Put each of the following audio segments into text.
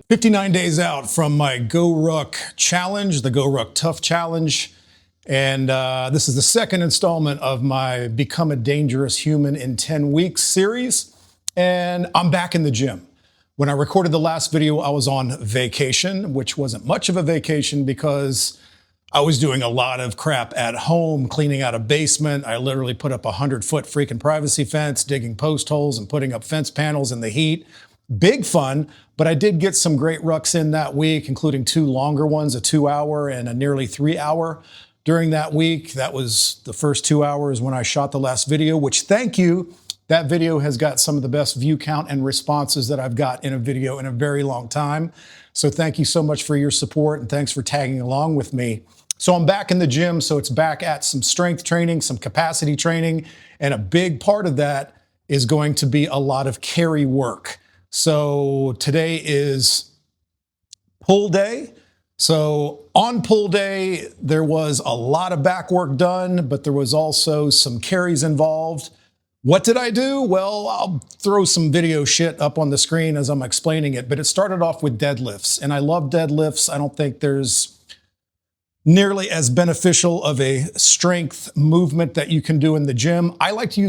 59 days out from my Go Ruck challenge, the Go Ruck Tough Challenge. And this is the second installment of my Become a Dangerous Human in 10 Weeks series. And I'm back in the gym. When I recorded the last video, I was on vacation, which wasn't much of a vacation because I was doing a lot of crap at home, cleaning out a basement. I literally put up a 100-foot freaking privacy fence, digging post holes and putting up fence panels in the heat. Big fun, but I did get some great rucks in that week, including two longer ones, a 2-hour and a nearly 3-hour during that week. That was the first 2 hours when I shot the last video, which, thank you. That video has got some of the best view count and responses that I've got in a video in a very long time. So thank you so much for your support and thanks for tagging along with me. So I'm back in the gym, so it's back at some strength training, some capacity training, and a big part of that is going to be a lot of carry work. So today is pull day. So on pull day, there was a lot of back work done, but there was also some carries involved. What did I do? Well, I'll throw some video shit up on the screen as I'm explaining it, but it started off with deadlifts, and I love deadlifts. I don't think there's nearly as beneficial of a strength movement that you can do in the gym. I like to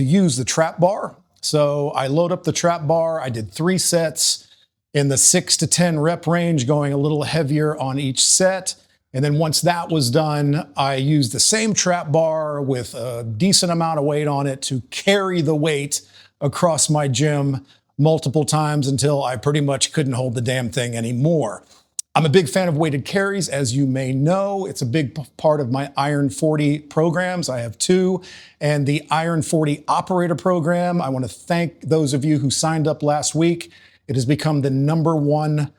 use the trap bar. So I load up the trap bar. I did 3 sets in the 6 to 10 rep range, going a little heavier on each set. And then once that was done, I used the same trap bar with a decent amount of weight on it to carry the weight across my gym multiple times until I pretty much couldn't hold the damn thing anymore. I'm a big fan of weighted carries, as you may know. It's a big part of my Iron 40 programs. I have 2. And the Iron 40 Operator Program, I want to thank those of you who signed up last week. It has become the #1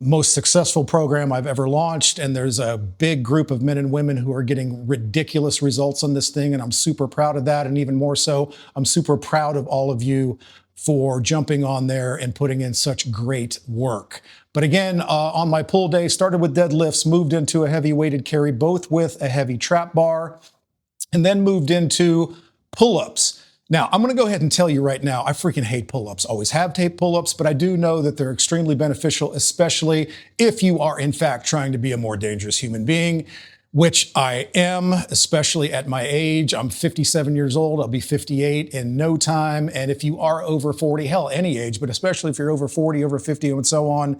most successful program I've ever launched. And there's a big group of men and women who are getting ridiculous results on this thing. And I'm super proud of that. And even more so, I'm super proud of all of you for jumping on there and putting in such great work. But again, on my pull day, started with deadlifts, moved into a heavy weighted carry, both with a heavy trap bar, and then moved into pull-ups. Now, I'm going to go ahead and tell you right now, I freaking hate pull-ups. Always have hate pull-ups, but I do know that they're extremely beneficial, especially if you are, in fact, trying to be a more dangerous human being, which I am, especially at my age. I'm 57 years old. I'll be 58 in no time. And if you are over 40, hell, any age, but especially if you're over 40, over 50, and so on,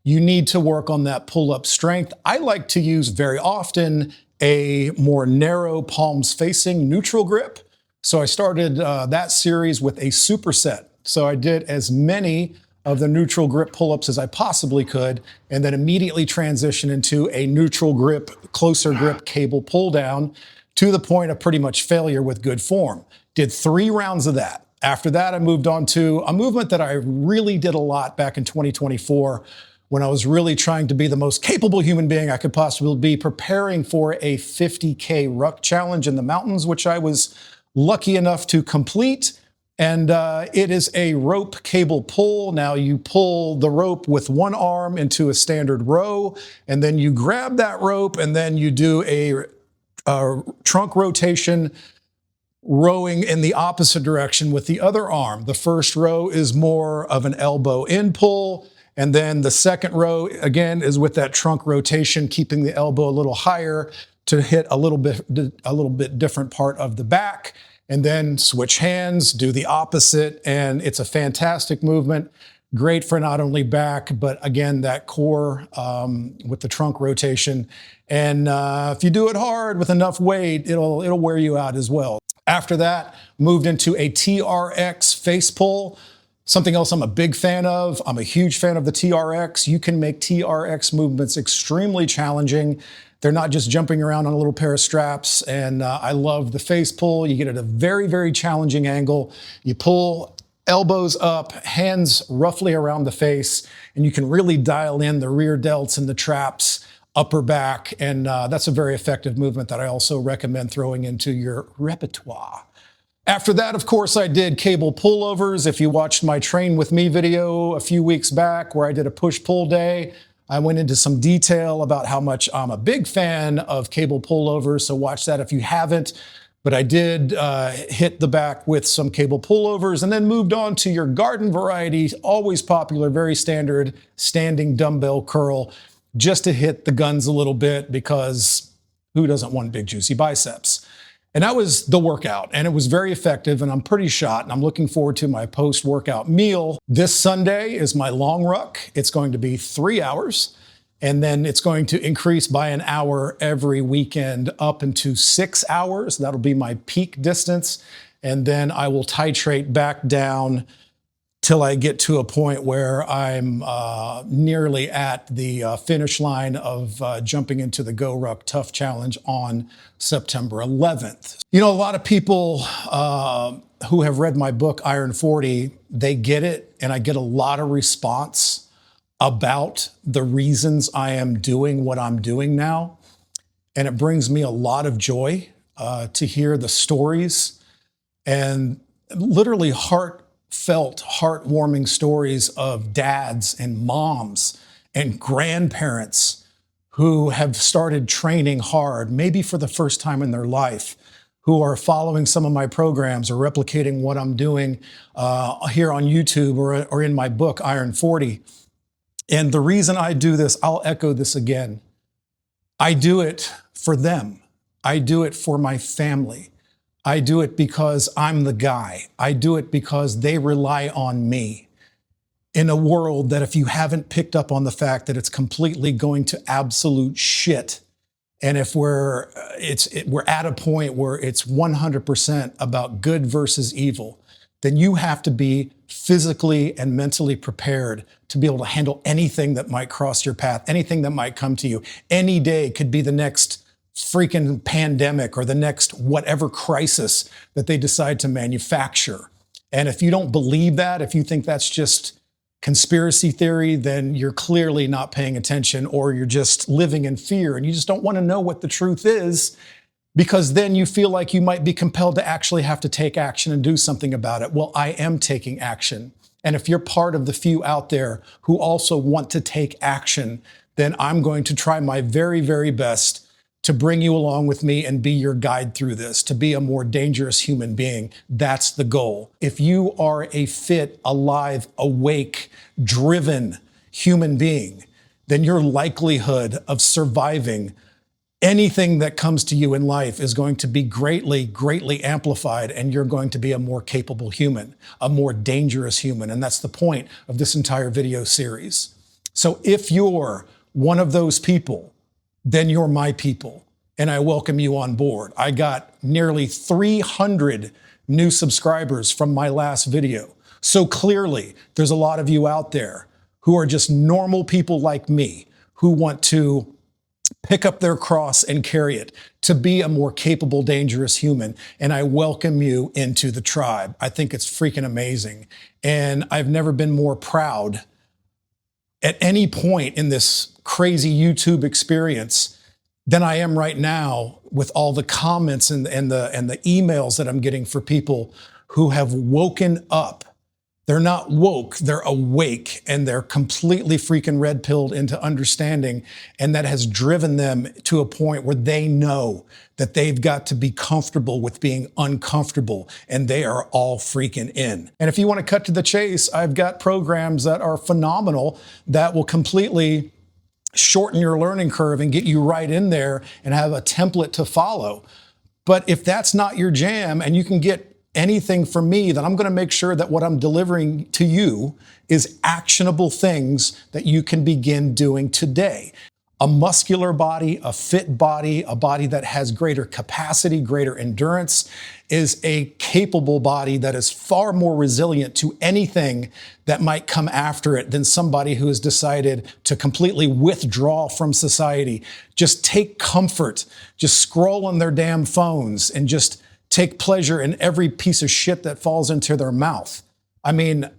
you need to work on that pull-up strength. I like to use very often a more narrow palms facing neutral grip. So I started that series with a superset. So I did as many of the neutral grip pull-ups as I possibly could, and then immediately transition into a neutral grip, closer grip cable pull down to the point of pretty much failure with good form. Did 3 rounds of that. After that, I moved on to a movement that I really did a lot back in 2024 when I was really trying to be the most capable human being I could possibly be, preparing for a 50K ruck challenge in the mountains, which I was lucky enough to complete. And it is a rope cable pull. Now you pull the rope with one arm into a standard row, and then you grab that rope and then you do a trunk rotation, rowing in the opposite direction with the other arm. The first row is more of an elbow in pull. And then the second row, again, is with that trunk rotation, keeping the elbow a little higher to hit a little bit different part of the back. And then switch hands, do the opposite, and it's a fantastic movement. Great for not only back, but again, that core with the trunk rotation. And if you do it hard with enough weight, it'll wear you out as well. After that, moved into a TRX face pull. Something else I'm a big fan of. I'm a huge fan of the TRX. You can make TRX movements extremely challenging. They're not just jumping around on a little pair of straps. And I love the face pull. You get at a very, very challenging angle. You pull elbows up, hands roughly around the face, and you can really dial in the rear delts and the traps, upper back. And that's a very effective movement that I also recommend throwing into your repertoire. After that, of course, I did cable pullovers. If you watched my Train With Me video a few weeks back where I did a push-pull day, I went into some detail about how much I'm a big fan of cable pullovers, so watch that if you haven't. But I did hit the back with some cable pullovers and then moved on to your garden variety, always popular, very standard, standing dumbbell curl, just to hit the guns a little bit because who doesn't want big juicy biceps? And that was the workout, and it was very effective, and I'm pretty shot, and I'm looking forward to my post-workout meal. This Sunday is my long ruck. It's going to be 3 hours, and then it's going to increase by an hour every weekend up into 6 hours. That'll be my peak distance, and then I will titrate back down till I get to a point where I'm nearly at the finish line of jumping into the Go Ruck Tough Challenge on September 11th. You know, a lot of people who have read my book, Iron 40, they get it, and I get a lot of response about the reasons I am doing what I'm doing now. And it brings me a lot of joy to hear the stories and literally heartfelt, heartwarming stories of dads and moms and grandparents who have started training hard, maybe for the first time in their life, who are following some of my programs or replicating what I'm doing here on YouTube or in my book, Iron 40. And the reason I do this, I'll echo this again. I do it for them. I do it for my family. I do it because I'm the guy. I do it because they rely on me in a world that, if you haven't picked up on the fact that it's completely going to absolute shit, and if we're at a point where it's 100% about good versus evil, then you have to be physically and mentally prepared to be able to handle anything that might cross your path, anything that might come to you. Any day could be the next freaking pandemic or the next whatever crisis that they decide to manufacture. And if you don't believe that, if you think that's just conspiracy theory, then you're clearly not paying attention, or you're just living in fear and you just don't want to know what the truth is, because then you feel like you might be compelled to actually have to take action and do something about it. Well, I am taking action. And if you're part of the few out there who also want to take action, then I'm going to try my very, very best to bring you along with me and be your guide through this, to be a more dangerous human being. That's the goal. If you are a fit, alive, awake, driven human being, then your likelihood of surviving anything that comes to you in life is going to be greatly, greatly amplified, and you're going to be a more capable human, a more dangerous human. And that's the point of this entire video series. So if you're one of those people, then you're my people, and I welcome you on board. I got nearly 300 new subscribers from my last video. So clearly, there's a lot of you out there who are just normal people like me, who want to pick up their cross and carry it, to be a more capable, dangerous human. And I welcome you into the tribe. I think it's freaking amazing. And I've never been more proud at any point in this crazy YouTube experience than I am right now, with all the comments and the emails that I'm getting for people who have woken up. They're not woke, they're awake, and they're completely freaking red-pilled into understanding, and that has driven them to a point where they know that they've got to be comfortable with being uncomfortable, and they are all freaking in. And if you want to cut to the chase, I've got programs that are phenomenal that will completely shorten your learning curve and get you right in there and have a template to follow. But if that's not your jam and you can get anything from me, then I'm going to make sure that what I'm delivering to you is actionable things that you can begin doing today. A muscular body, a fit body, a body that has greater capacity, greater endurance, is a capable body that is far more resilient to anything that might come after it than somebody who has decided to completely withdraw from society, just take comfort, just scroll on their damn phones and just take pleasure in every piece of shit that falls into their mouth. I mean,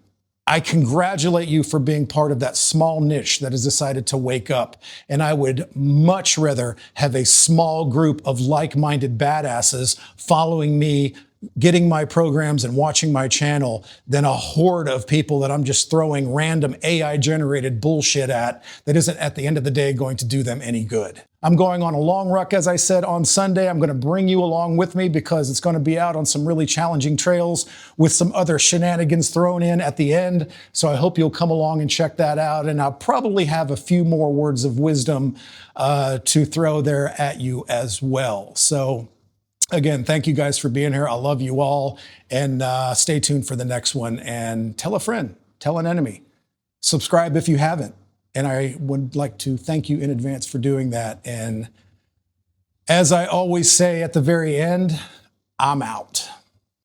I congratulate you for being part of that small niche that has decided to wake up. And I would much rather have a small group of like-minded badasses following me getting my programs and watching my channel than a horde of people that I'm just throwing random AI generated bullshit at that isn't at the end of the day going to do them any good. I'm going on a long ruck, as I said, on Sunday. I'm going to bring you along with me because it's going to be out on some really challenging trails with some other shenanigans thrown in at the end. So I hope you'll come along and check that out. And I'll probably have a few more words of wisdom to throw there at you as well. So again, thank you guys for being here. I love you all. And stay tuned for the next one. And tell a friend, tell an enemy. Subscribe if you haven't. And I would like to thank you in advance for doing that. And as I always say at the very end, I'm out.